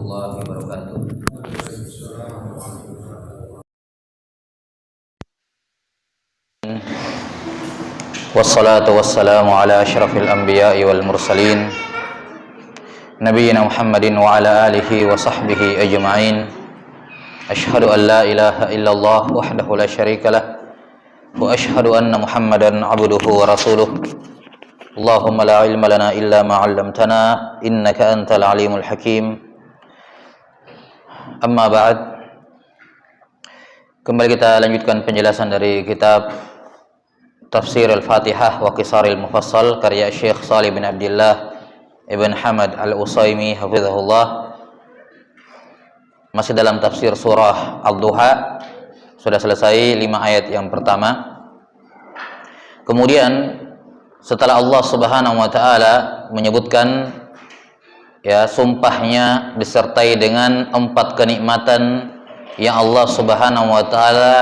warahmatullahi wabarakatuh. Wassalatu wassalamu ala asyrafil anbiya'i wal mursalin Nabiyyina Muhammadin wa ala alihi wa sahbihi ajma'in. Ashhadu an la ilaha illallah wahdahu la syarikalah wa ashhadu anna Muhammadan abduhu wa rasuluh. Allahumma la ilma lana illa ma 'allamtana innaka antal alimul hakim. Amma ba'd. Kembali kita lanjutkan penjelasan dari kitab Tafsir Al-Fatihah wa Qisaril Mufassal karya Syekh Shalih bin Abdullah Ibn Hamad Al-Utsaimin hafizahullah. Masih dalam tafsir surah Al-Duha. Sudah selesai 5 ayat yang pertama. Kemudian setelah Allah Subhanahu wa taala menyebutkan sumpahnya disertai dengan 4 kenikmatan yang Allah Subhanahu wa taala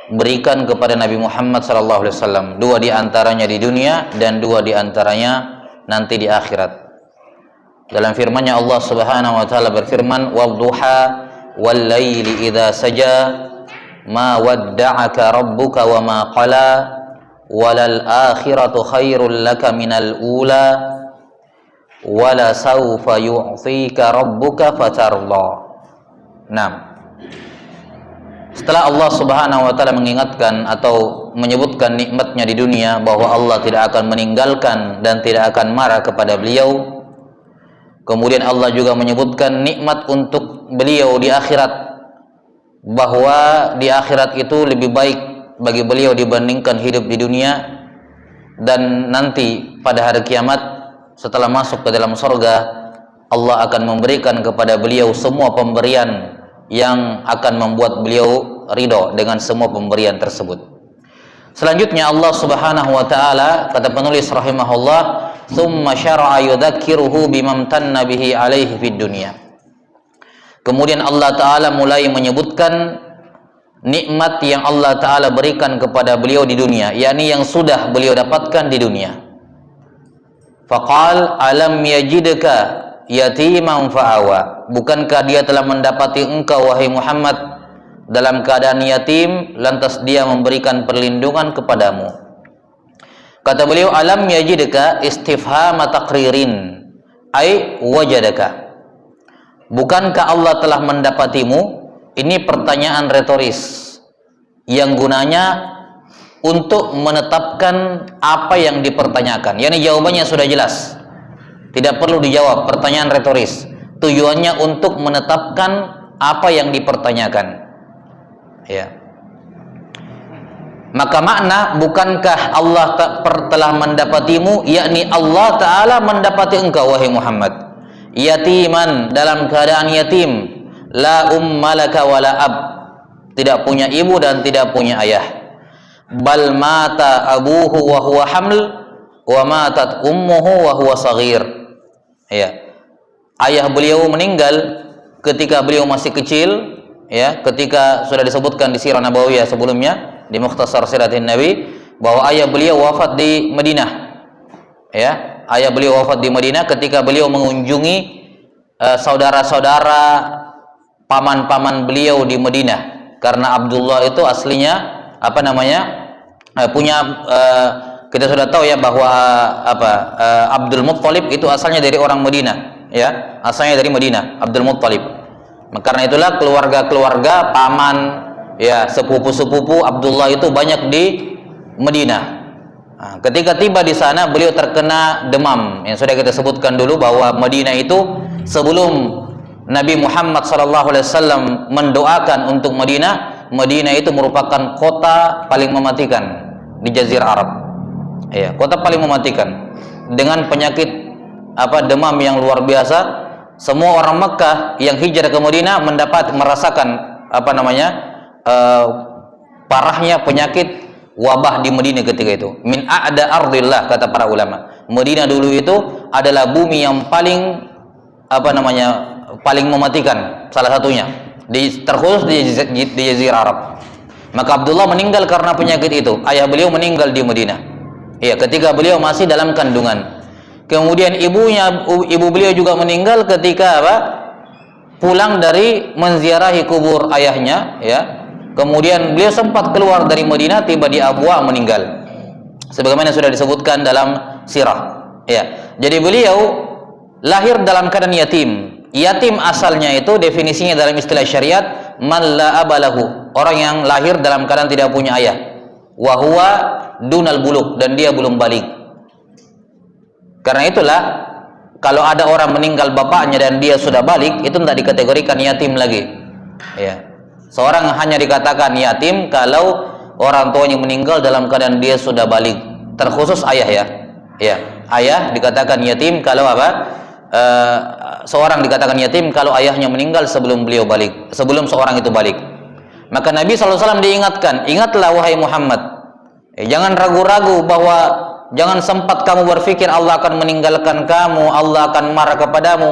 berikan kepada Nabi Muhammad sallallahu alaihi wasallam, 2 di antaranya di dunia dan 2 di antaranya nanti di akhirat. Dalam firman-Nya Allah Subhanahu wa taala berfirman, "Wadduha wal laili idza saja ma wadda'aka rabbuka wa ma qala walal akhiratu khairul laka minal ula wala sawfa yu'tika rabbuka fatarda." Nah, setelah Allah Subhanahu wa taala mengingatkan atau menyebutkan nikmatnya di dunia bahwa Allah tidak akan meninggalkan dan tidak akan marah kepada beliau, kemudian Allah juga menyebutkan nikmat untuk beliau di akhirat, bahwa di akhirat itu lebih baik bagi beliau dibandingkan hidup di dunia, dan nanti pada hari kiamat setelah masuk ke dalam surga Allah akan memberikan kepada beliau semua pemberian yang akan membuat beliau ridho dengan semua pemberian tersebut. Selanjutnya Allah Subhanahu wa taala, kata penulis rahimahullah, "Tsumma syara'a yudzakiruhu bimamtanna bihi alaihi fid dunya." Kemudian Allah taala mulai menyebutkan nikmat yang Allah taala berikan kepada beliau di dunia, yakni yang sudah beliau dapatkan di dunia. Faqal alam yajidka yatiman fa'awa, bukankah dia telah mendapati engkau wahai Muhammad dalam keadaan yatim lantas dia memberikan perlindungan kepadamu. Kata beliau, alam yajidka istifham taqririn ai wajadaka, bukankah Allah telah mendapatimu? Ini pertanyaan retoris yang gunanya untuk menetapkan apa yang dipertanyakan, yakni jawabannya sudah jelas, tidak perlu dijawab, pertanyaan retoris. Tujuannya untuk menetapkan apa yang dipertanyakan. Ya. Maka makna bukankah Allah telah mendapatimu, yakni Allah Ta'ala mendapati engkau wahai Muhammad yatiman, dalam keadaan yatim, la ummalaka wala ab, tidak punya ibu dan tidak punya ayah. Bal mata abuhu wa huwa haml wa matat ummuhu wa huwa saghir. Ya, ayah beliau meninggal ketika beliau masih kecil, ketika sudah disebutkan di Sirah Nabawiyah sebelumnya di Mukhtasar Siratin Nabi bahwa ayah beliau wafat di Madinah. Ayah beliau wafat di Madinah ketika beliau mengunjungi saudara-saudara paman-paman beliau di Madinah, karena Abdullah itu aslinya kita sudah tahu bahwa Abdul Muttalib itu asalnya dari orang Madinah, asalnya dari Madinah, Abdul Muttalib. Karena itulah keluarga-keluarga paman, sepupu-sepupu Abdullah itu banyak di Madinah. Nah, ketika tiba di sana beliau terkena demam, yang sudah kita sebutkan dulu bahwa Madinah itu sebelum Nabi Muhammad SAW mendoakan untuk Madinah itu merupakan kota paling mematikan di Jazirah Arab. Kota paling mematikan dengan penyakit demam yang luar biasa. Semua orang Mekah yang hijrah ke Madinah merasakan parahnya penyakit wabah di Madinah ketika itu. Min a'da ardillah, kata para ulama. Madinah dulu itu adalah bumi yang paling paling mematikan, salah satunya terkhusus di Jazirah Arab. Maka Abdullah meninggal karena penyakit itu. Ayah beliau meninggal di Madinah. Ketika beliau masih dalam kandungan. Kemudian ibu beliau juga meninggal ketika apa? Pulang dari menziarahi kubur ayahnya, ya. Kemudian beliau sempat keluar dari Madinah, tiba di Abwa, meninggal. Sebagaimana sudah disebutkan dalam sirah, ya. Jadi beliau lahir dalam keadaan yatim. Yatim asalnya itu definisinya dalam istilah syariat man la abalahu, orang yang lahir dalam keadaan tidak punya ayah. Wa huwa dunal buluk, dan dia belum balik. Karena itulah kalau ada orang meninggal bapaknya dan dia sudah balik, itu tidak dikategorikan yatim lagi. Ya. Seorang hanya dikatakan yatim kalau orang tuanya meninggal dalam keadaan dia sudah balik. Terkhusus ayah, ya. Ya, ayah dikatakan yatim kalau apa? Seorang dikatakan yatim kalau ayahnya meninggal sebelum beliau balik, sebelum seorang itu balik. Maka Nabi SAW diingatkan, ingatlah wahai Muhammad, jangan ragu-ragu bahwa jangan sempat kamu berpikir Allah akan meninggalkan kamu, Allah akan marah kepadamu.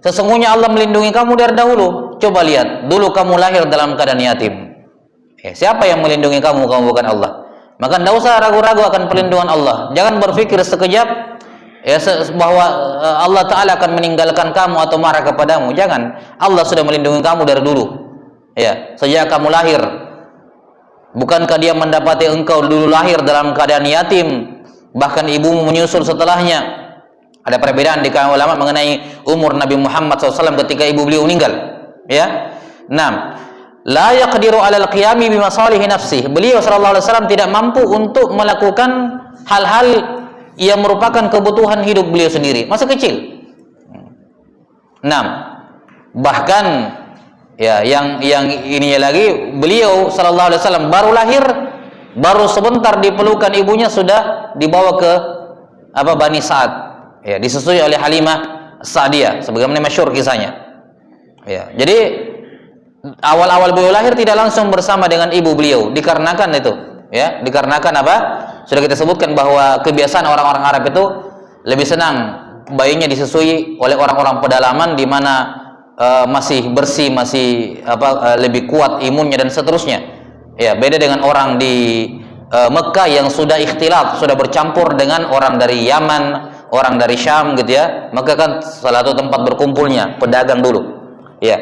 Sesungguhnya Allah melindungi kamu dari dahulu. Coba lihat, dulu kamu lahir dalam keadaan yatim. Siapa yang melindungi kamu? Kamu bukan Allah. Maka tidak usah ragu-ragu akan perlindungan Allah. Jangan berpikir sekejap bahwa Allah Ta'ala akan meninggalkan kamu atau marah kepadamu. Jangan. Allah sudah melindungi kamu dari dulu. Ya, sejak kamu lahir. Bukankah dia mendapati engkau dulu lahir dalam keadaan yatim, bahkan ibumu menyusul setelahnya? Ada perbedaan di kalangan ulama mengenai umur Nabi Muhammad SAW ketika ibu beliau meninggal. Ya, 6. La yaqdiru 'alal qiyami bi masalihi nafsihi. Beliau sallallahu alaihi wasallam tidak mampu untuk melakukan hal-hal yang merupakan kebutuhan hidup beliau sendiri, masih kecil. 6. Bahkan ya yang ininya lagi, beliau sallallahu alaihi wasallam baru lahir, baru sebentar dipelukan ibunya sudah dibawa ke Bani Sa'ad, ya, disusui oleh Halimah Sa'diyah sebagaimana masyhur kisahnya. Ya, jadi awal-awal beliau lahir tidak langsung bersama dengan ibu beliau, dikarenakan itu, ya, dikarenakan apa? Sudah kita sebutkan bahwa kebiasaan orang-orang Arab itu lebih senang bayinya disusui oleh orang-orang pedalaman di mana masih bersih, masih lebih kuat imunnya dan seterusnya. Ya, beda dengan orang di Mekah yang sudah ikhtilaf, sudah bercampur dengan orang dari Yaman, orang dari Syam gitu ya. Maka kan salah satu tempat berkumpulnya pedagang dulu. Ya.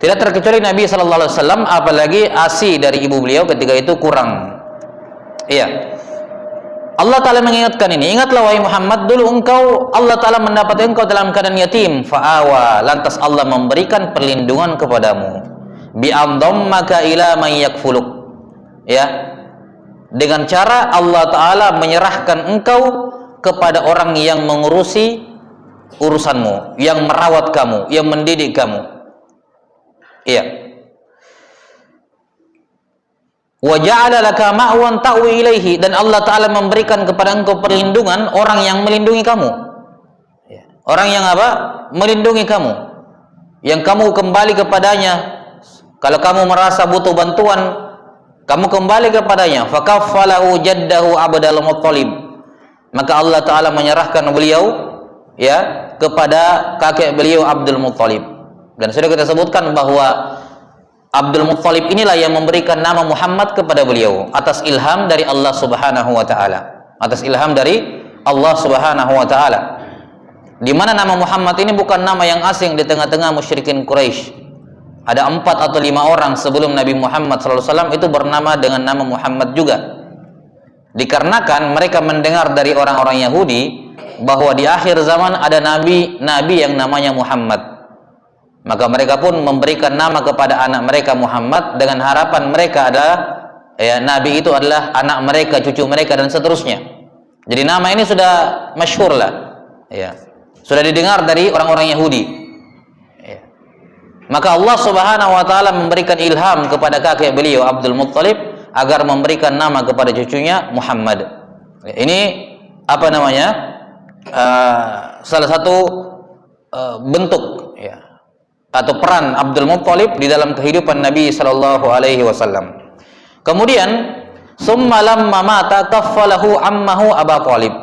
Tidak terkecuali Nabi sallallahu alaihi wasallam, apalagi ASI dari ibu beliau ketika itu kurang. Iya. Allah Ta'ala mengingatkan ini, ingatlah wahai Muhammad, dulu Allah Ta'ala mendapati engkau dalam keadaan yatim, fa'awa, lantas Allah memberikan perlindungan kepadamu, bi'amdammaka ila man yakfuluk, ya, dengan cara Allah Ta'ala menyerahkan engkau kepada orang yang mengurusi urusanmu, yang merawat kamu, yang mendidik kamu. Iya. Wa ja'ala laka ma'wan ta'wi ilaihi, dan Allah Ta'ala memberikan kepada engkau perlindungan orang yang melindungi kamu. Orang yang melindungi kamu, yang kamu kembali kepadanya. Kalau kamu merasa butuh bantuan, kamu kembali kepadanya. Fakaffalahu jaddahu Abdul Muttalib, maka Allah Ta'ala menyerahkan beliau, ya, kepada kakek beliau Abdul Muttalib. Dan sudah kita sebutkan bahwa Abdul Muttalib inilah yang memberikan nama Muhammad kepada beliau atas ilham dari Allah Subhanahu wa taala. Atas ilham dari Allah Subhanahu wa taala. Di mana nama Muhammad ini bukan nama yang asing di tengah-tengah musyrikin Quraisy. Ada 4 atau 5 orang sebelum Nabi Muhammad SAW itu bernama dengan nama Muhammad juga. Dikarenakan mereka mendengar dari orang-orang Yahudi bahwa di akhir zaman ada nabi yang namanya Muhammad. Maka mereka pun memberikan nama kepada anak mereka Muhammad dengan harapan mereka adalah, ya, nabi itu adalah anak mereka, cucu mereka dan seterusnya. Jadi nama ini sudah masyhur lah, ya, sudah didengar dari orang-orang Yahudi. Ya. Maka Allah Subhanahu wa taala memberikan ilham kepada kakek beliau Abdul Muttalib agar memberikan nama kepada cucunya Muhammad. Ini salah satu bentuk, ya, atau peran Abdul Muttalib di dalam kehidupan Nabi sallallahu alaihi wasallam. Kemudian summa lamma mata kaffalahu ammahu Abu Thalib.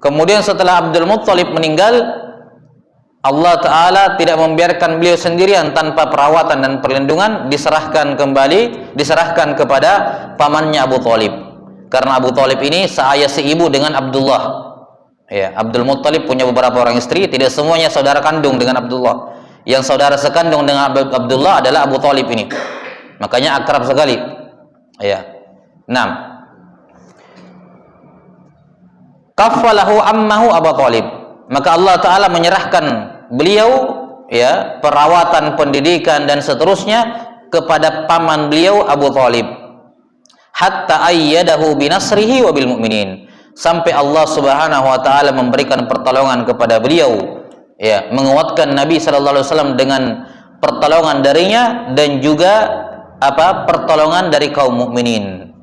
Kemudian setelah Abdul Muttalib meninggal, Allah Ta'ala tidak membiarkan beliau sendirian tanpa perawatan dan perlindungan, diserahkan kepada pamannya Abu Thalib. Karena Abu Thalib ini seayah seibu dengan Abdullah. Ya, Abdul Muttalib punya beberapa orang istri, tidak semuanya saudara kandung dengan Abdullah. Yang saudara sekandung dengan Abdullah adalah Abu Talib ini. Makanya akrab sekali. Ya. 6. Kaffalahu ammahu Abu Talib. Maka Allah Ta'ala menyerahkan beliau, ya, perawatan, pendidikan dan seterusnya kepada paman beliau Abu Talib. Hatta ayyadahu binasrihi wa bil mu'minin. Sampai Allah Subhanahu wa taala memberikan pertolongan kepada beliau, ya, menguatkan Nabi sallallahu alaihi wasallam dengan pertolongan darinya dan juga pertolongan dari kaum mukminin.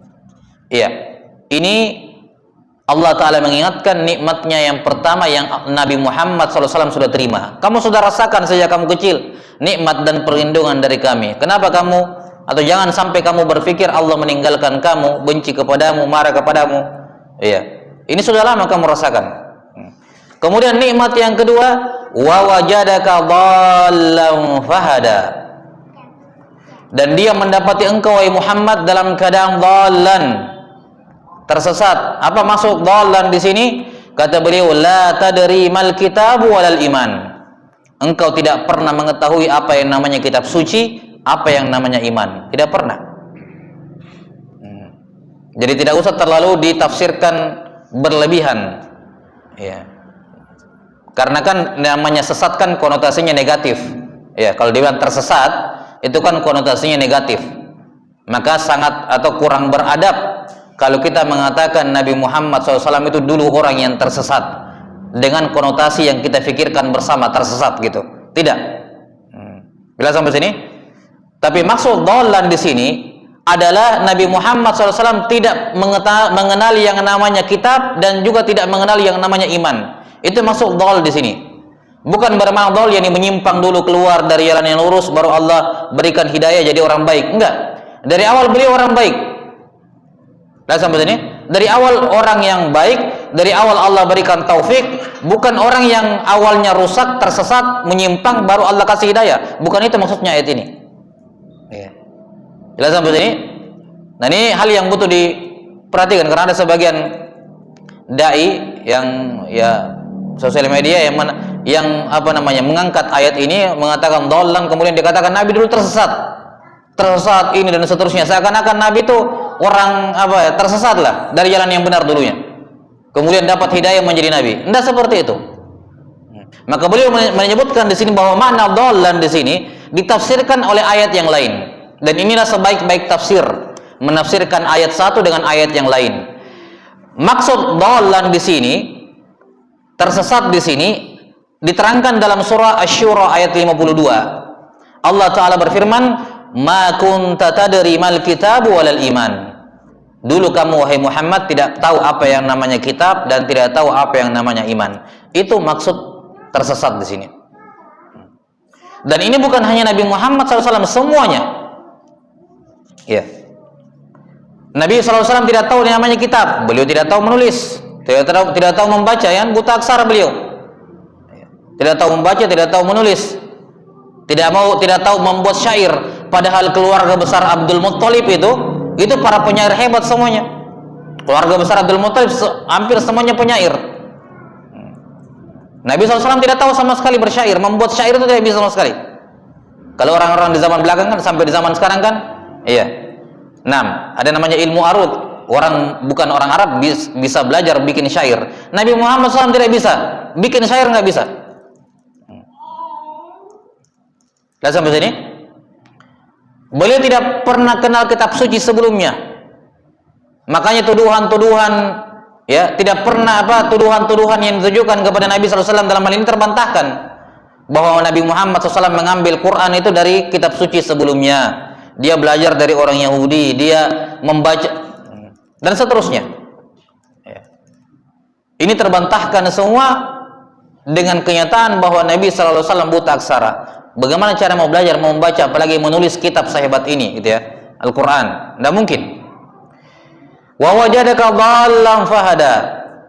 Ya. Ini Allah Ta'ala mengingatkan nikmatnya yang pertama yang Nabi Muhammad SAW sudah terima. Kamu sudah rasakan sejak kamu kecil nikmat dan perlindungan dari kami. Kenapa kamu, atau jangan sampai kamu berpikir Allah meninggalkan kamu, benci kepadamu, marah kepadamu. Iya. Ini sudah lama kamu rasakan. Kemudian nikmat yang kedua, wa wajadaka dhallan fahada. Dan dia mendapati engkau wahai Muhammad dalam keadaan dhallan, tersesat. Apa maksud dhallan di sini? Kata beliau, la tadri mal kitabu walal iman. Engkau tidak pernah mengetahui apa yang namanya kitab suci, apa yang namanya iman. Tidak pernah. Jadi tidak usah terlalu ditafsirkan berlebihan. Ya. Karena kan namanya sesat kan konotasinya negatif. Ya, kalau dibilang tersesat itu kan konotasinya negatif. Maka sangat atau kurang beradab kalau kita mengatakan Nabi Muhammad SAW itu dulu orang yang tersesat dengan konotasi yang kita pikirkan bersama tersesat gitu. Tidak. Bila sampai sini. Tapi maksud dhallan di sini adalah Nabi Muhammad SAW tidak mengenali yang namanya kitab dan juga tidak mengenali yang namanya iman. Itu maksud dhal di sini. Bukan bermakna dhal yang menyimpang dulu keluar dari jalan yang lurus baru Allah berikan hidayah jadi orang baik. Enggak. Dari awal beliau orang baik. Lihat sampai sini. Dari awal orang yang baik, dari awal Allah berikan taufik, bukan orang yang awalnya rusak, tersesat, menyimpang baru Allah kasih hidayah. Bukan itu maksudnya ayat ini. Ya. Jelas sampai sini? Nah, ini hal yang butuh diperhatikan karena ada sebagian dai yang ya sosial media yang mengangkat ayat ini mengatakan dhallan, kemudian dikatakan Nabi dulu tersesat ini dan seterusnya, seakan-akan Nabi itu orang tersesat lah dari jalan yang benar dulunya, kemudian dapat hidayah menjadi Nabi. Tidak seperti itu. Maka beliau menyebutkan di sini bahwa makna dhallan di sini ditafsirkan oleh ayat yang lain. Dan inilah sebaik-baik tafsir, menafsirkan ayat satu dengan ayat yang lain. Maksud dhallan di sini, tersesat di sini diterangkan dalam surah Asy-Syura ayat 52. Allah Ta'ala berfirman, "Ma kunta tadri mal kitabu walal iman." Dulu kamu wahai Muhammad tidak tahu apa yang namanya kitab dan tidak tahu apa yang namanya iman. Itu maksud tersesat di sini. Dan ini bukan hanya Nabi Muhammad SAW, semuanya. Ya. Nabi SAW tidak tahu namanya kitab, beliau tidak tahu menulis, tidak tahu membaca, ya, buta aksara beliau. Tidak tahu membaca, tidak tahu menulis, tidak tahu membuat syair. Padahal keluarga besar Abdul Muttalib itu para penyair hebat semuanya. Keluarga besar Abdul Muttalib hampir semuanya penyair. Nabi SAW tidak tahu sama sekali bersyair, membuat syair itu tidak bisa sama sekali. Kalau orang-orang di zaman belakang kan, sampai di zaman sekarang kan, iya. 6. Ada namanya ilmu arud. Orang bukan orang Arab bisa belajar bikin syair. Nabi Muhammad SAW tidak bisa bikin syair, nggak bisa. Lihat sampai sini. Beliau tidak pernah kenal kitab suci sebelumnya. Makanya tuduhan-tuduhan, ya, tidak pernah tuduhan-tuduhan yang ditujukan kepada Nabi SAW dalam hal ini terbantahkan. Bahwa Nabi Muhammad SAW mengambil Quran itu dari kitab suci sebelumnya. Dia belajar dari orang Yahudi, dia membaca dan seterusnya. Ini terbantahkan semua dengan kenyataan bahwa Nabi SAW buta aksara. Bagaimana cara mau belajar, mau membaca, apalagi menulis kitab sehebat ini, gitu ya, Al-Quran? Tidak mungkin. Wa wajadaka dhallan fahada.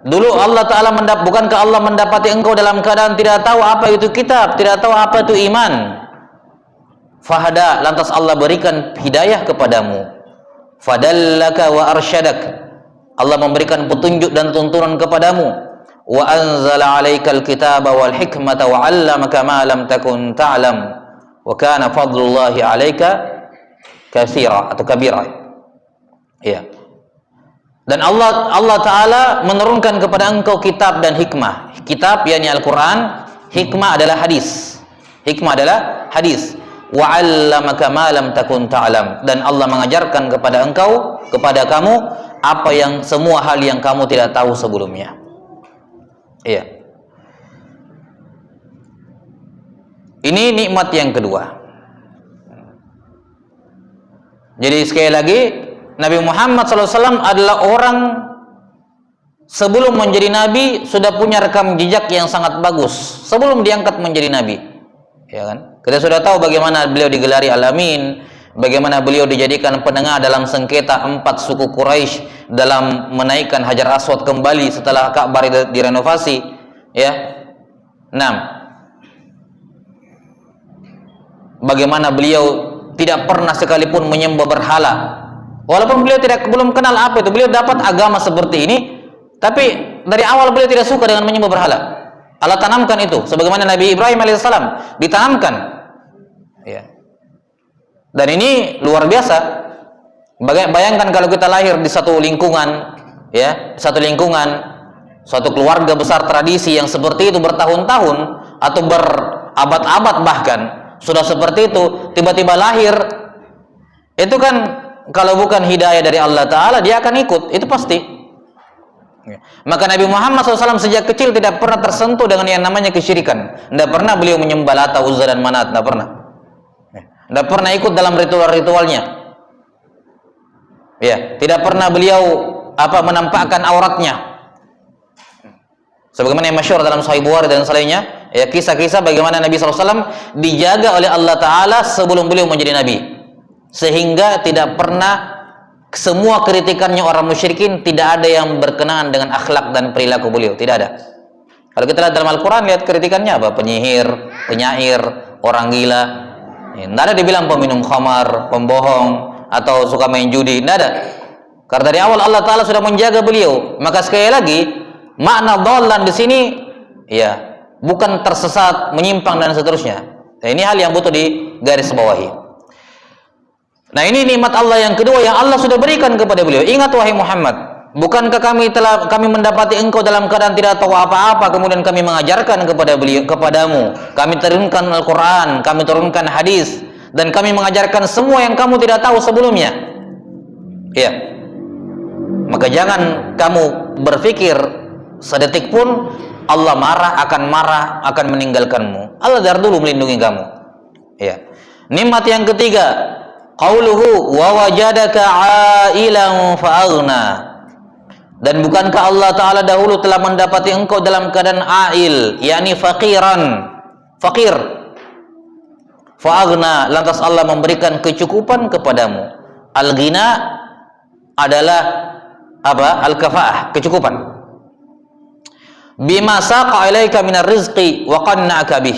Dulu Allah Ta'ala bukankah Allah mendapati engkau dalam keadaan tidak tahu apa itu kitab, tidak tahu apa itu iman? Fahada, lantas Allah berikan hidayah kepadamu. Fadallaka wa arsyadak, Allah memberikan petunjuk dan tuntunan kepadamu. wa anzala 'alaikal kitaba wal hikmata wa 'allamaka ma lam takun ta'lam wa kana fadlullahi 'alaika katsira atau kabira. Ya. Dan Allah Ta'ala menurunkan kepada engkau kitab dan hikmah. Kitab yakni Al-Quran, hikmah adalah hadis. Hikmah adalah hadis. Wa 'allamaka ma lam takun ta'lam, dan Allah mengajarkan kepada engkau, kepada kamu apa yang semua hal yang kamu tidak tahu sebelumnya. Iya. Ini nikmat yang kedua. Jadi sekali lagi, Nabi Muhammad SAW adalah orang sebelum menjadi Nabi sudah punya rekam jejak yang sangat bagus sebelum diangkat menjadi Nabi, ya kan? Kita sudah tahu bagaimana beliau digelari Al-Amin, bagaimana beliau dijadikan penengah dalam sengketa 4 suku Quraisy dalam menaikkan Hajar Aswad kembali setelah Ka'bah direnovasi, ya. 6. Bagaimana beliau tidak pernah sekalipun menyembah berhala. Walaupun beliau belum kenal apa itu, beliau dapat agama seperti ini, tapi dari awal beliau tidak suka dengan menyembah berhala. Allah tanamkan itu, sebagaimana Nabi Ibrahim alaihissalam ditanamkan. Ya. Dan ini luar biasa. Bayangkan kalau kita lahir di satu lingkungan, ya, suatu keluarga besar tradisi yang seperti itu bertahun-tahun atau berabad-abad bahkan sudah seperti itu, tiba-tiba lahir, itu kan kalau bukan hidayah dari Allah Ta'ala, dia akan ikut, itu pasti. Maka Nabi Muhammad SAW sejak kecil tidak pernah tersentuh dengan yang namanya kesyirikan. Tidak pernah beliau menyembah Lata, Uzza dan Manat, tidak pernah. Tidak pernah ikut dalam ritual-ritualnya. Ya, tidak pernah beliau menampakkan auratnya. Sebagaimana yang masyhur dalam Sahih Bukhari dan selainnya, ya, kisah-kisah bagaimana Nabi SAW dijaga oleh Allah Ta'ala sebelum beliau menjadi Nabi. Sehingga tidak pernah semua kritikannya orang musyrikin tidak ada yang berkenaan dengan akhlak dan perilaku beliau, tidak ada. Kalau kita lihat dalam Al-Quran, lihat kritikannya apa? Penyihir, penyair, orang gila, ya, tidak ada dibilang peminum khamar, pembohong, atau suka main judi, tidak ada. Karena dari awal Allah Ta'ala sudah menjaga beliau. Maka sekali lagi, makna dhalan di sini, ya, bukan tersesat, menyimpang dan seterusnya. Nah, ini hal yang butuh digarisbawahi. Nah, ini nikmat Allah yang kedua yang Allah sudah berikan kepada beliau. Ingat wahai Muhammad, bukankah kami mendapati engkau dalam keadaan tidak tahu apa-apa, kemudian kami mengajarkan kepadamu, kami turunkan Al-Quran, kami turunkan hadis, dan kami mengajarkan semua yang kamu tidak tahu sebelumnya. Ya. Maka jangan kamu berpikir sedetik pun Allah marah, akan meninggalkanmu. Allah dari dulu melindungi kamu. Ya. Nikmat yang ketiga, qauluhu wa wajadaka 'ailan fa'aghna. Dan bukankah Allah Ta'ala dahulu telah mendapati engkau dalam keadaan a'il, yakni faqiran, fakir. Fa'aghna, lantas Allah memberikan kecukupan kepadamu. Al-ghina adalah apa? Al-kafa'ah, kecukupan. Bima saqa ilaika minar rizqi wa qanna'aka bih.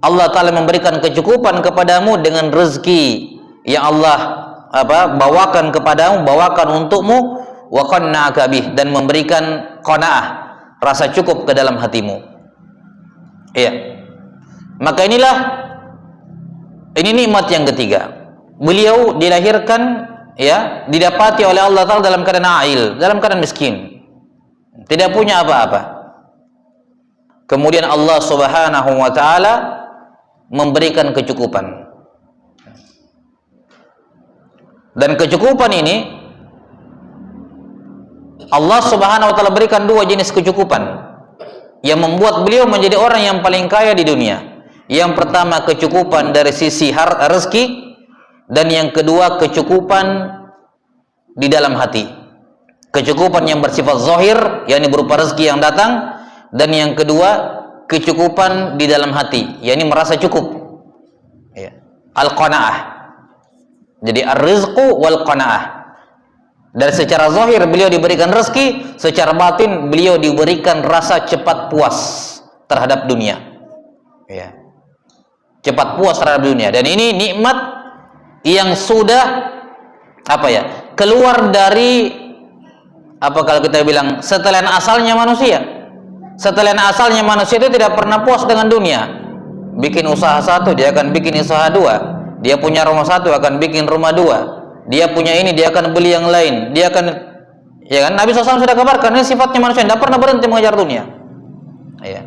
Allah Ta'ala memberikan kecukupan kepadamu dengan rezeki yang Allah bawakan kepadamu, bawakan untukmu, wa qanna'aka bih, dan memberikan qanaah, rasa cukup ke dalam hatimu. Iya. Maka ini nikmat yang ketiga. Beliau dilahirkan, ya, didapati oleh Allah Ta'ala dalam keadaan ail, dalam keadaan miskin, tidak punya apa-apa. Kemudian Allah Subhanahu wa Ta'ala memberikan kecukupan. Dan kecukupan ini Allah Subhanahu wa Ta'ala berikan 2 jenis kecukupan yang membuat beliau menjadi orang yang paling kaya di dunia. Yang pertama, kecukupan dari sisi rezeki, dan yang kedua, kecukupan di dalam hati. Kecukupan yang bersifat zahir, yakni berupa rezeki yang datang, dan yang kedua, kecukupan di dalam hati, yakni merasa cukup. Ya. Al-qanaah. Jadi ar-rizqu wal qanaah. Dari secara zahir beliau diberikan rezeki, secara batin beliau diberikan rasa cepat puas terhadap dunia. Ya. Cepat puas terhadap dunia. Dan ini nikmat yang sudah keluar dari kalau kita bilang setelan asalnya manusia. Setelah asalnya manusia itu tidak pernah puas dengan dunia. Bikin usaha satu, dia akan bikin usaha dua. Dia punya rumah satu, akan bikin rumah dua. Dia punya ini, dia akan beli yang lain. Dia akan, ya kan? Nabi SAW sudah kabarkan, ini sifatnya manusia, tidak pernah berhenti mengejar dunia. Ya.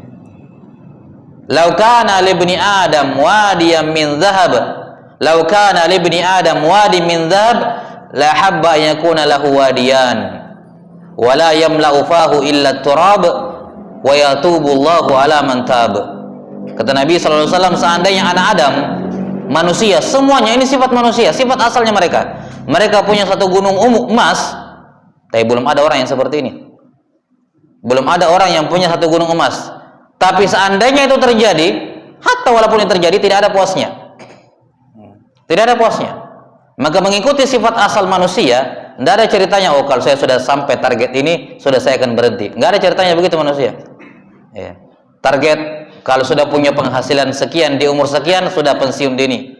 Lau kana libni Adam wadiyan min dhahab, lau kana libni Adam wadi min dhahab, la habba yakuna lahu wadiyan, wa la yamla'u fahu illa turab, wa yatubu Allahu ala man tab. Kata Nabi SAW, seandainya anak Adam, manusia, semuanya ini sifat manusia, sifat asalnya mereka. Mereka punya satu gunung emas, tapi belum ada orang yang seperti ini. Belum ada orang yang punya satu gunung emas. Tapi seandainya itu terjadi, hatta walaupun itu terjadi, tidak ada puasnya. Tidak ada puasnya. Maka mengikuti sifat asal manusia, tidak ada ceritanya, oh kalau saya sudah sampai target ini, sudah saya akan berhenti. Tidak ada ceritanya begitu manusia. Ya. Target, kalau sudah punya penghasilan sekian di umur sekian, sudah pensiun dini.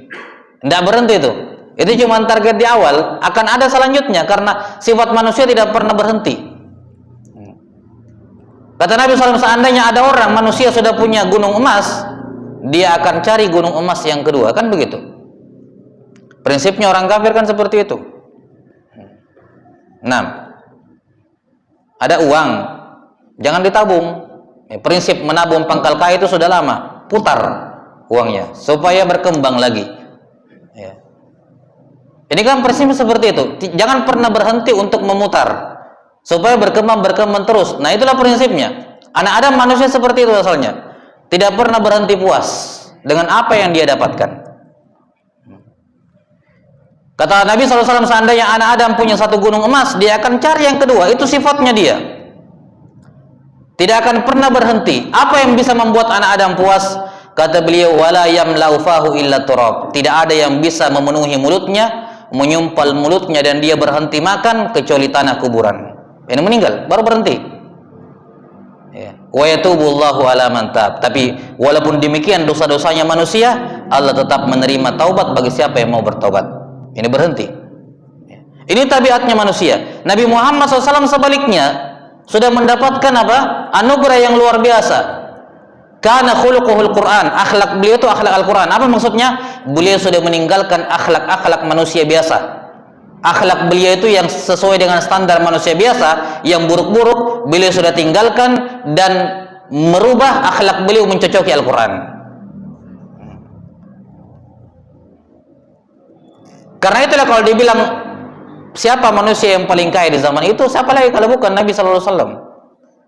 Tidak berhenti itu. Itu cuma target di awal, akan ada selanjutnya, karena sifat manusia tidak pernah berhenti. Kata Nabi SAW, seandainya ada orang, manusia sudah punya gunung emas, dia akan cari gunung emas yang kedua, kan begitu. Prinsipnya orang kafir kan seperti itu. Nah, ada uang, jangan ditabung. Prinsip menabung pangkal kaya itu sudah lama, putar uangnya supaya berkembang lagi. Ya. Ini kan prinsip seperti itu. Jangan pernah berhenti untuk memutar supaya berkembang terus. Nah, itulah prinsipnya. Anak Adam manusia seperti itu asalnya, tidak pernah berhenti puas dengan apa yang dia dapatkan. Kata Nabi SAW, seandainya anak Adam punya satu gunung emas, dia akan cari yang kedua. Itu sifatnya dia. Tidak akan pernah berhenti. Apa yang bisa membuat anak Adam puas? Kata beliau, wala yamla'u fahu illa turab. Tidak ada yang bisa memenuhi mulutnya, menyumpal mulutnya dan dia berhenti makan kecuali tanah kuburan. Ini meninggal, baru berhenti. Ya. Wa yatubullahu ala man tab. Tapi walaupun demikian dosa-dosanya manusia, Allah tetap menerima taubat bagi siapa yang mau bertobat. Ini berhenti. Ya. Ini tabiatnya manusia. Nabi Muhammad SAW sebaliknya sudah mendapatkan apa? Anugerah yang luar biasa. Kana khuluquhul Quran. Akhlak beliau itu akhlak Al-Quran. Apa maksudnya? Beliau sudah meninggalkan akhlak-akhlak manusia biasa. Akhlak beliau itu yang sesuai dengan standar manusia biasa, yang buruk-buruk beliau sudah tinggalkan dan merubah akhlak beliau mencocoki Al-Quran. Karena itulah kalau dibilang siapa manusia yang paling kaya di zaman itu, siapa lagi kalau bukan Nabi SAW.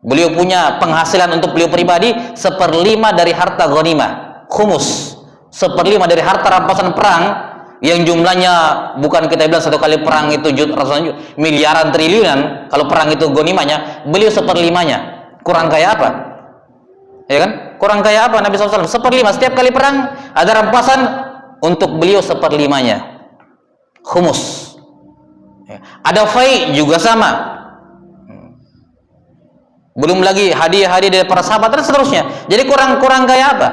Beliau punya penghasilan untuk beliau pribadi 1/5 dari harta ghanimah, khumus, 1/5 dari harta rampasan perang yang jumlahnya bukan kita bilang satu kali perang itu miliaran triliunan. Kalau perang itu ghanimahnya, beliau 1/5-nya. Kurang kaya apa? Ya kan? Kurang kaya apa Nabi SAW? 1/5 setiap kali perang ada rampasan untuk beliau 1/5-nya. Khumus. Ada fai juga sama. Belum lagi hadiah-hadiah dari para sahabat dan seterusnya. Jadi kurang kaya apa?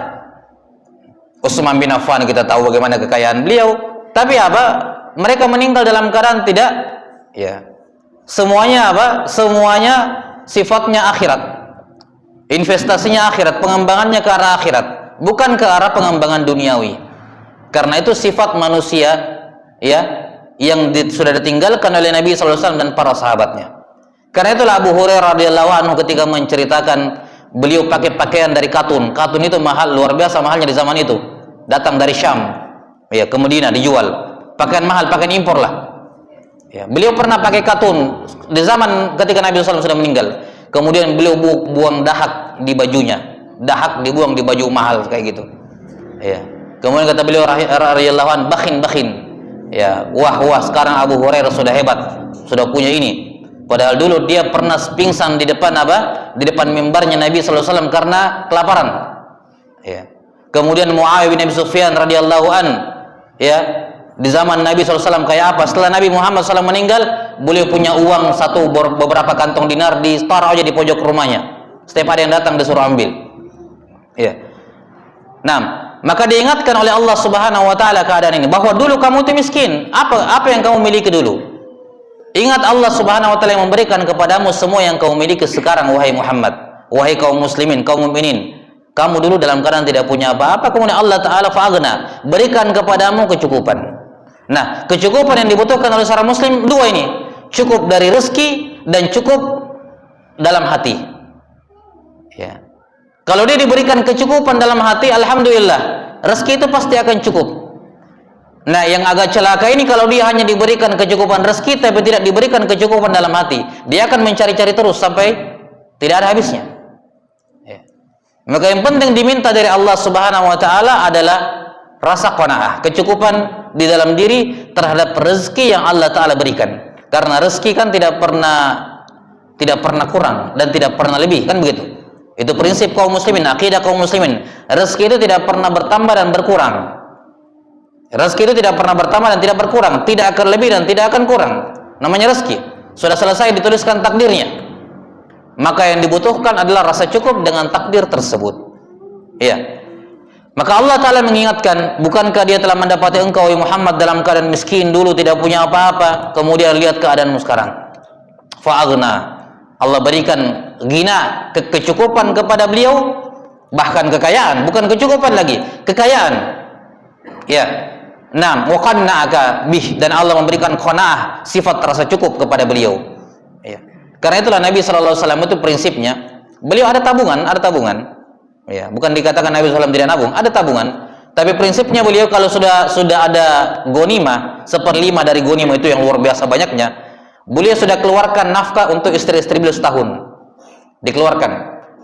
Utsman bin Affan kita tahu bagaimana kekayaan beliau, tapi apa? Mereka meninggal dalam keadaan tidak, ya. Semuanya apa? Semuanya sifatnya akhirat. Investasinya akhirat, pengembangannya ke arah akhirat, bukan ke arah pengembangan duniawi. Karena itu sifat manusia, ya, yang sudah ditinggalkan oleh Nabi SAW dan para sahabatnya. Karena itulah Abu Hurairah radhiyallahu anhu ketika menceritakan beliau pakai pakaian dari katun. Katun itu mahal, luar biasa mahalnya di zaman itu. Datang dari Syam, ya, ke Madinah dijual. Pakaian mahal, pakaian impor lah. Ya, beliau pernah pakai katun di zaman ketika Nabi SAW sudah meninggal. Kemudian beliau buang dahak di bajunya. Dahak dibuang di baju mahal kayak gitu. Ya. Kemudian kata beliau radhiyallahu anhu, bakhin. Ya, wah sekarang Abu Hurairah sudah hebat, sudah punya ini. Padahal dulu dia pernah pingsan di depan apa? Di depan mimbarnya Nabi SAW karena kelaparan. Ya. Kemudian Muawiyah bin Abi Sufyan radhiyallahu an, ya, di zaman Nabi SAW kayak apa? Setelah Nabi Muhammad SAW meninggal, beliau punya uang beberapa kantong dinar ditaruh aja di pojok rumahnya. Setiap ada yang datang disuruh ambil. Ya. Nah, maka diingatkan oleh Allah Subhanahu wa taala keadaan ini, bahwa dulu kamu itu miskin. Apa yang kamu miliki dulu? Ingat Allah Subhanahu wa taala yang memberikan kepadamu semua yang kamu miliki sekarang, wahai Muhammad. wahai kaum muslimin, kaum mukminin, kamu dulu dalam keadaan tidak punya apa-apa, kemudian Allah Ta'ala fa'aghna, berikan kepadamu kecukupan. Nah, kecukupan yang dibutuhkan oleh seorang muslim dua ini, cukup dari rezeki dan cukup dalam hati. Ya. Kalau dia diberikan kecukupan dalam hati, alhamdulillah, rezeki itu pasti akan cukup. Nah, yang agak celaka ini kalau dia hanya diberikan kecukupan rezeki tapi tidak diberikan kecukupan dalam hati, dia akan mencari-cari terus sampai tidak ada habisnya. Ya. Maka yang penting diminta dari Allah Subhanahu wa taala adalah rasa qanaah, kecukupan di dalam diri terhadap rezeki yang Allah Ta'ala berikan. Karena rezeki kan tidak pernah kurang dan tidak pernah lebih, kan begitu. Itu prinsip kaum muslimin, akidah kaum muslimin. Rezeki itu tidak pernah bertambah dan berkurang. Rezeki itu tidak pernah bertambah dan tidak berkurang, tidak akan lebih dan tidak akan kurang. Namanya rezeki sudah selesai dituliskan takdirnya. Maka yang dibutuhkan adalah rasa cukup dengan takdir tersebut. Iya. Maka Allah Ta'ala mengingatkan, bukankah dia telah mendapati engkau Muhammad dalam keadaan miskin dulu, tidak punya apa-apa, kemudian lihat keadaanmu sekarang. Fa'aghna, Allah berikan ghina, kecukupan kepada beliau, bahkan kekayaan, bukan kecukupan lagi, kekayaan. Ya. Naam, wa qanna'aka bih, dan Allah memberikan qanaah, sifat rasa cukup kepada beliau. Ya. Karena itulah Nabi SAW itu prinsipnya, beliau ada tabungan. Ya, bukan dikatakan Nabi SAW tidak nabung, ada tabungan. Tapi prinsipnya beliau kalau sudah ada gonimah, 1/5 dari gonimah itu yang luar biasa banyaknya, beliau sudah keluarkan nafkah untuk istri-istri beliau setahun. Dikeluarkan.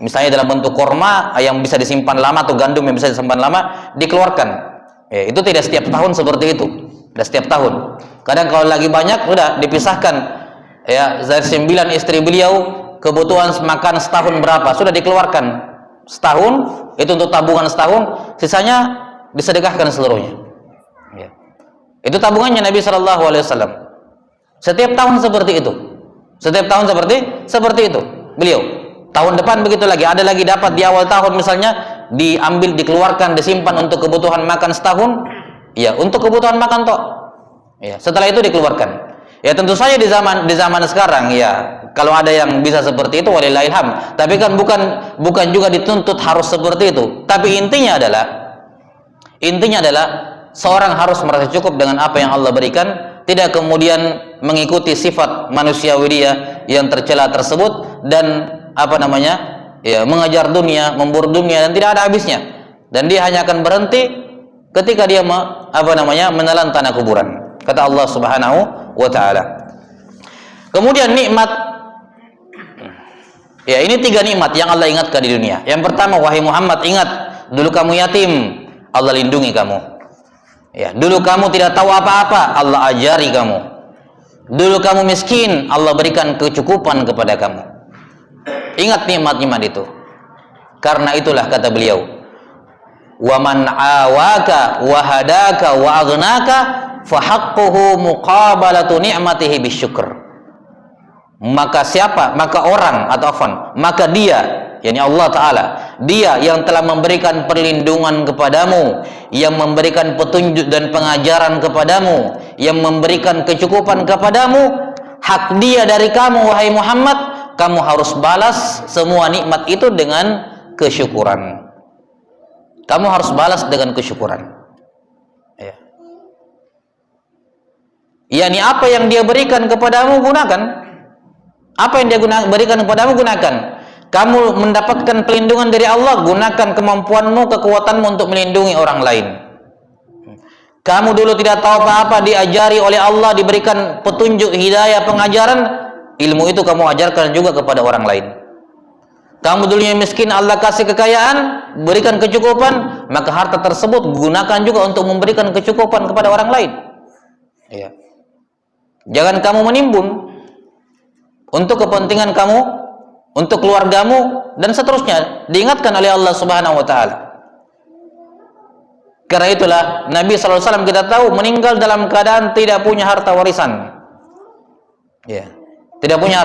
Misalnya dalam bentuk korma yang bisa disimpan lama atau gandum yang bisa disimpan lama, dikeluarkan. Ya, itu tidak setiap tahun seperti itu. Tidak setiap tahun. Kadang kalau lagi banyak sudah dipisahkan. Ya, dari 9 istri beliau kebutuhan makan setahun berapa sudah dikeluarkan. Setahun itu untuk tabungan setahun, sisanya disedekahkan seluruhnya. Ya. Itu tabungannya Nabi SAW. Setiap tahun seperti itu. Setiap tahun seperti itu. Beliau tahun depan begitu lagi, ada lagi dapat di awal tahun misalnya, diambil, dikeluarkan, disimpan untuk kebutuhan makan setahun. Ya, untuk kebutuhan makan toh. Ya, setelah itu dikeluarkan. Ya tentu saja di zaman sekarang ya, kalau ada yang bisa seperti itu walillahilham. Tapi kan bukan juga dituntut harus seperti itu. Tapi intinya adalah seorang harus merasa cukup dengan apa yang Allah berikan, tidak kemudian mengikuti sifat manusiawi dia yang tercela tersebut dan ya, mengejar dunia, memburu dunia dan tidak ada habisnya. Dan dia hanya akan berhenti ketika dia menelan tanah kuburan. Kata Allah Subhanahu wa ta'ala. Kemudian nikmat, ya ini 3 nikmat yang Allah ingatkan di dunia. Yang pertama, wahai Muhammad, ingat dulu kamu yatim, Allah lindungi kamu. Ya, dulu kamu tidak tahu apa-apa, Allah ajari kamu. Dulu kamu miskin, Allah berikan kecukupan kepada kamu. Ingat nikmat-nikmat itu. Karena itulah kata beliau, wa man awaka wa hadaka wa aghnaka fahaqquhu muqabalatu ni'matihi bisyukr. Maka dia, yakni Allah Ta'ala, dia yang telah memberikan perlindungan kepadamu, yang memberikan petunjuk dan pengajaran kepadamu, yang memberikan kecukupan kepadamu, hak dia dari kamu wahai Muhammad, kamu harus balas semua nikmat itu dengan kesyukuran. Kamu harus balas dengan kesyukuran. Ya. Yani apa yang dia berikan kepadamu gunakan. Apa yang dia berikan kepadamu gunakan. Kamu mendapatkan pelindungan dari Allah, gunakan kemampuanmu, kekuatanmu untuk melindungi orang lain. Kamu dulu tidak tahu apa-apa, diajari oleh Allah, diberikan petunjuk, hidayah, pengajaran, ilmu itu kamu ajarkan juga kepada orang lain. Kamu dulunya miskin, Allah kasih kekayaan, berikan kecukupan, maka harta tersebut gunakan juga untuk memberikan kecukupan kepada orang lain. Ya. Jangan kamu menimbun untuk kepentingan kamu, untuk keluargamu, dan seterusnya. Diingatkan oleh Allah Subhanahu wa ta'ala. Karena itulah Nabi SAW kita tahu meninggal dalam keadaan tidak punya harta warisan. Ya. Tidak punya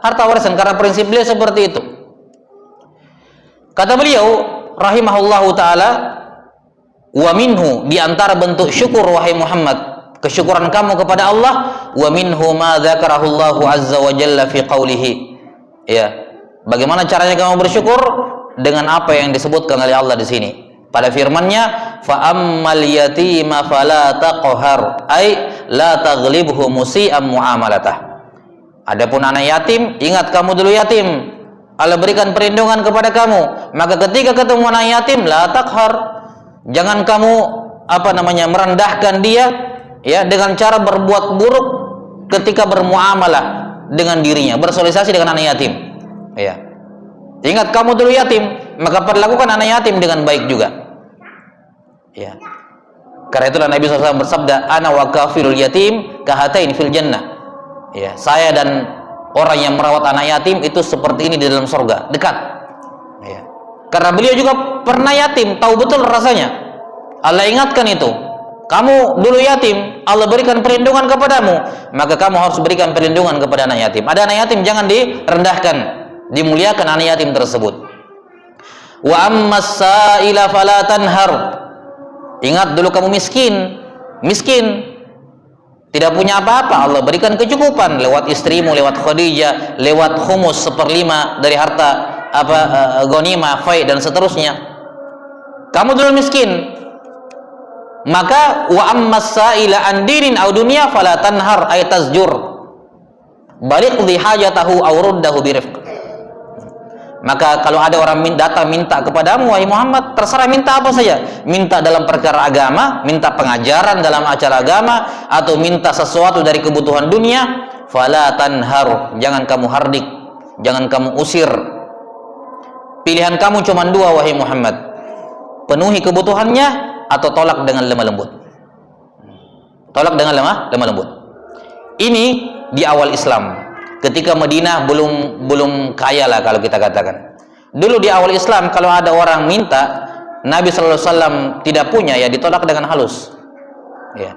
harta warisan, karena prinsip beliau seperti itu. Kata beliau rahimahullahu ta'ala, wa minhu, di antara bentuk syukur wahai Muhammad, kesyukuran kamu kepada Allah, wa minhu ma dzakarahullahu azza wa jalla fi qawlihi. Ya. Bagaimana caranya kamu bersyukur? Dengan apa yang disebutkan oleh Allah di sini. Pada firman-Nya, fa ammal yatima fala taqhar, ay la taghlibhu musi'am muamalatah. Adapun anak yatim, ingat kamu dulu yatim, Allah berikan perlindungan kepada kamu, maka ketika ketemu anak yatim, la taqhar, jangan kamu merendahkan dia ya dengan cara berbuat buruk ketika bermuamalah dengan dirinya, bersosialisasi dengan anak yatim. Ya. Ingat kamu dulu yatim, maka perlakukan anak yatim dengan baik juga. Ya. Karena itulah Nabi SAW bersabda, ana wa kafirul yatim kahatain fil jannah. Ya, saya dan orang yang merawat anak yatim itu seperti ini di dalam surga, dekat. Ya. Karena beliau juga pernah yatim, tahu betul rasanya. Allah ingatkan itu. Kamu dulu yatim, Allah berikan perlindungan kepadamu, maka kamu harus berikan perlindungan kepada anak yatim. Ada anak yatim jangan direndahkan, dimuliakan anak yatim tersebut. Wa ammas sa'ila fala tanhar. Ingat dulu kamu miskin, tidak punya apa-apa, Allah berikan kecukupan lewat istrimu, lewat Khadijah, lewat khumus 1/5 dari harta ghanimah, fai dan seterusnya. Kamu dulu miskin, maka wa ammas sa'ila an dinin aw dunya fala tanhar ay tazjur. Balik li hajatahu aw ruddahu birifq. Maka kalau ada orang datang minta kepadamu, wahai Muhammad, terserah minta apa saja. Minta dalam perkara agama, minta pengajaran dalam acara agama, atau minta sesuatu dari kebutuhan dunia, fala tanhar, jangan kamu hardik, jangan kamu usir. Pilihan kamu cuma dua, wahai Muhammad. Penuhi kebutuhannya atau tolak dengan lemah lembut. Tolak dengan lemah lembut. Ini di awal Islam. Ketika Madinah belum kaya lah kalau kita katakan. Dulu di awal Islam kalau ada orang minta, Nabi sallallahu alaihi wasallam tidak punya, ya ditolak dengan halus. Ya.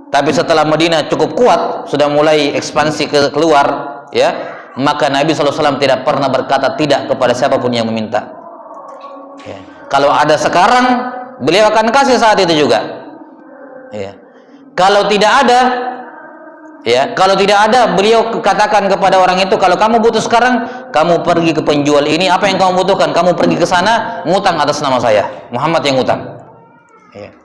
Tapi setelah Madinah cukup kuat, sudah mulai ekspansi keluar, ya, maka Nabi sallallahu alaihi wasallam tidak pernah berkata tidak kepada siapapun yang meminta. Ya. Kalau ada sekarang, beliau akan kasih saat itu juga. Ya. Kalau tidak ada, beliau katakan kepada orang itu, kalau kamu butuh sekarang, kamu pergi ke penjual ini, apa yang kamu butuhkan, kamu pergi ke sana, ngutang atas nama saya, Muhammad yang ngutang. Ya.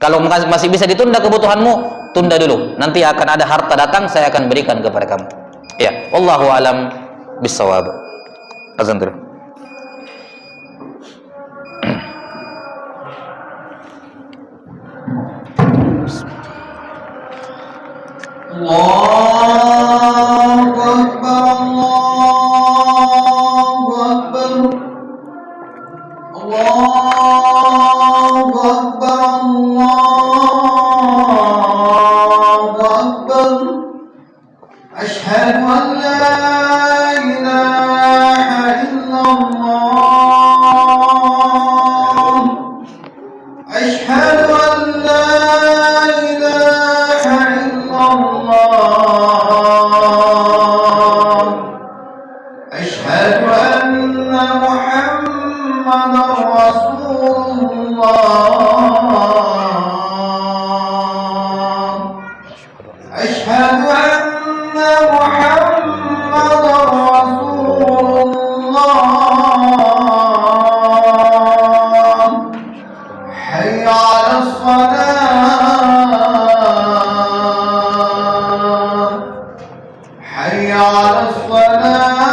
Kalau masih bisa ditunda kebutuhanmu, tunda dulu. Nanti akan ada harta datang, saya akan berikan kepada kamu. Ya, wallahu alam bissawab. Azan dulu. Allahu Akbar, Allahu Akbar, Allahu Akbar, Allahu Akbar. Asyhadu an la ilaha illallah. Asyhadu an la أشهد أن محمدا رسول الله أشهد أن محمدا رسول الله حي على الصلاة حي على الصلاة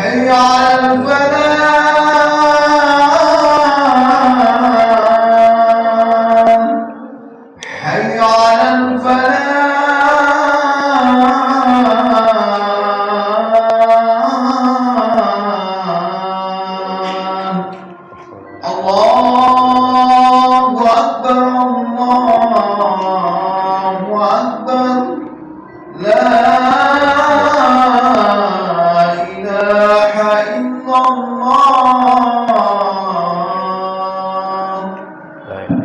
حي على الفلاح حي على الفلاح الله أكبر الله أكبر لا إله إلا الله La ilaha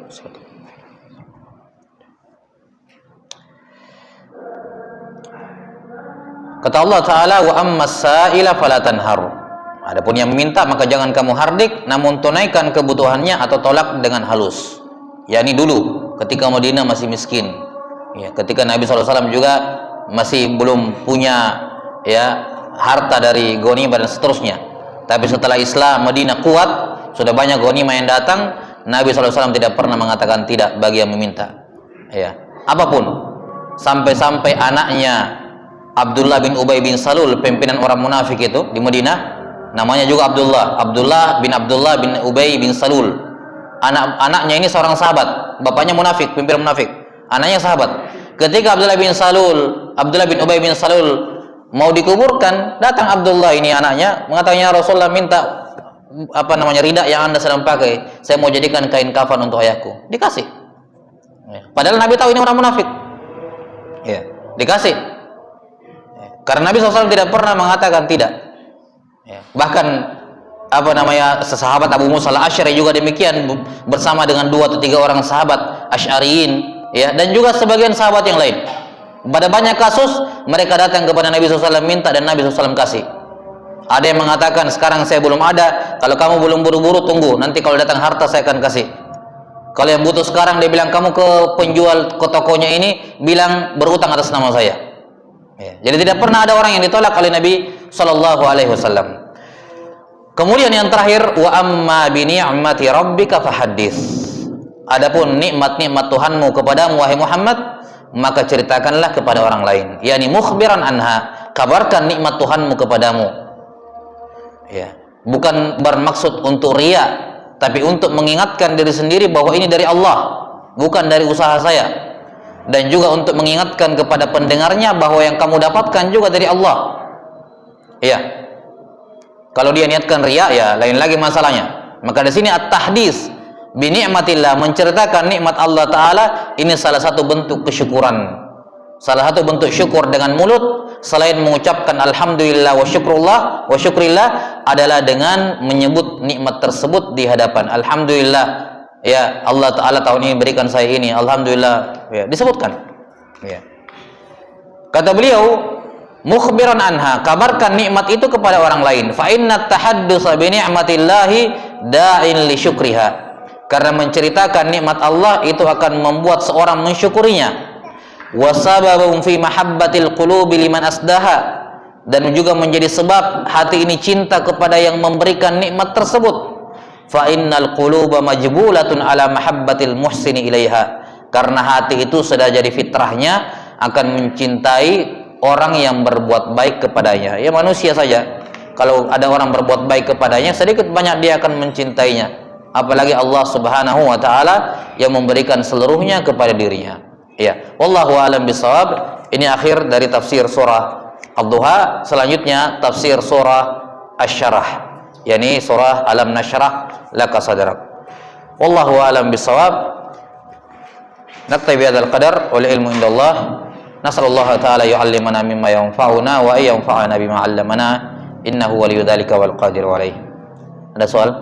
illallah. Kata Allah Ta'ala, wa ammas sa'ila fala tanhar. Adapun yang meminta maka jangan kamu hardik, namun tunaikan kebutuhannya atau tolak dengan halus. Yakni dulu ketika Madinah masih miskin, ya, ketika Nabi SAW juga masih belum punya ya harta dari ghanimah dan seterusnya. Tapi setelah Islam Madinah kuat, sudah banyak ghanimah yang datang, Nabi SAW tidak pernah mengatakan tidak bagi yang meminta. Ya, apapun, sampai-sampai anaknya Abdullah bin Ubay bin Salul, pimpinan orang munafik itu di Madinah, namanya juga Abdullah bin Ubay bin Salul. Anaknya ini seorang sahabat, bapaknya munafik, pimpinan munafik, anaknya sahabat. Ketika Abdullah bin Ubay bin Salul mau dikuburkan, datang Abdullah ini anaknya mengatakan, ya Rasulullah, minta rida yang Anda sedang pakai, saya mau jadikan kain kafan untuk ayahku. Dikasih. Padahal Nabi tahu ini orang munafik. Ya, dikasih. Karena Nabi SAW tidak pernah mengatakan tidak. Ya. Bahkan sahabat Abu Musa al-Asy'ari juga demikian, bersama dengan 2 atau 3 orang sahabat Asy'ariyin, ya, dan juga sebagian sahabat yang lain. Pada banyak kasus mereka datang kepada Nabi SAW minta dan Nabi SAW kasih. Ada yang mengatakan, sekarang saya belum ada, kalau kamu belum buru-buru tunggu, nanti kalau datang harta saya akan kasih. Kalau yang butuh sekarang, dia bilang, kamu ke penjual ke tokonya ini bilang berutang atas nama saya. Ya. Jadi tidak pernah ada orang yang ditolak oleh Nabi SAW. Kemudian yang terakhir, wa amma bi ni'mati rabbika fahaddits. Adapun nikmat-nikmat Tuhanmu kepadamu wahai Muhammad, maka ceritakanlah kepada orang lain. Yani mukhbiran anha, kabarkan nikmat Tuhanmu kepadamu. Ya, bukan bermaksud untuk riya, tapi untuk mengingatkan diri sendiri bahwa ini dari Allah, bukan dari usaha saya. Dan juga untuk mengingatkan kepada pendengarnya bahwa yang kamu dapatkan juga dari Allah. Ya. Kalau dia niatkan riya, ya lain lagi masalahnya. Maka di sini at-tahdits bi ni'matillah, menceritakan nikmat Allah Ta'ala, ini salah satu bentuk kesyukuran. Salah satu bentuk syukur dengan mulut, selain mengucapkan alhamdulillah wa syukrillah, adalah dengan menyebut nikmat tersebut di hadapan. Alhamdulillah, ya Allah Ta'ala tahun ini berikan saya ini, alhamdulillah, ya, disebutkan. Ya. Kata beliau, mukhbiran anha, kabarkan nikmat itu kepada orang lain. Fa inna tahaddusa bi ni'matillahi da'in li syukriha, karena menceritakan nikmat Allah itu akan membuat seorang mensyukurinya. Wa sababun fi mahabbatil qulubi liman asdaha, dan juga menjadi sebab hati ini cinta kepada yang memberikan nikmat tersebut. Fa innal quluba majbulatun ala mahabbatil muhsini ilaiha, karena hati itu sudah jadi fitrahnya akan mencintai orang yang berbuat baik kepadanya. Ya, manusia saja, kalau ada orang berbuat baik kepadanya, sedikit banyak dia akan mencintainya, apalagi Allah Subhanahu wa Ta'ala yang memberikan seluruhnya kepada dirinya. Ya, wallahu a'lam bishawab. Ini akhir dari tafsir surah Ad-Duha. Selanjutnya tafsir surah Asy-Syarah, yakni surah Alam Nashrah Laka Sadrak. Wallahu a'lam bishawab. Naktafi bihadzal qadar wal ilmu indallah. Nasallallahu ta'ala yu'allimana mimma yanfa'una wa yanfa'ana bima 'allamana, innahu waliyyu dzalika wal qadiru 'alaihi. Ada soal?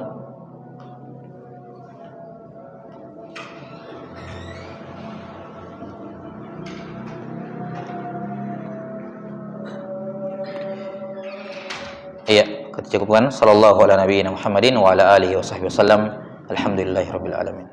Iya, kita cukupkan. Sallallahu ala nabiyyina Muhammadin wa ala alihi wa sahbihi wasallam. Alhamdulillahirabbil alamin.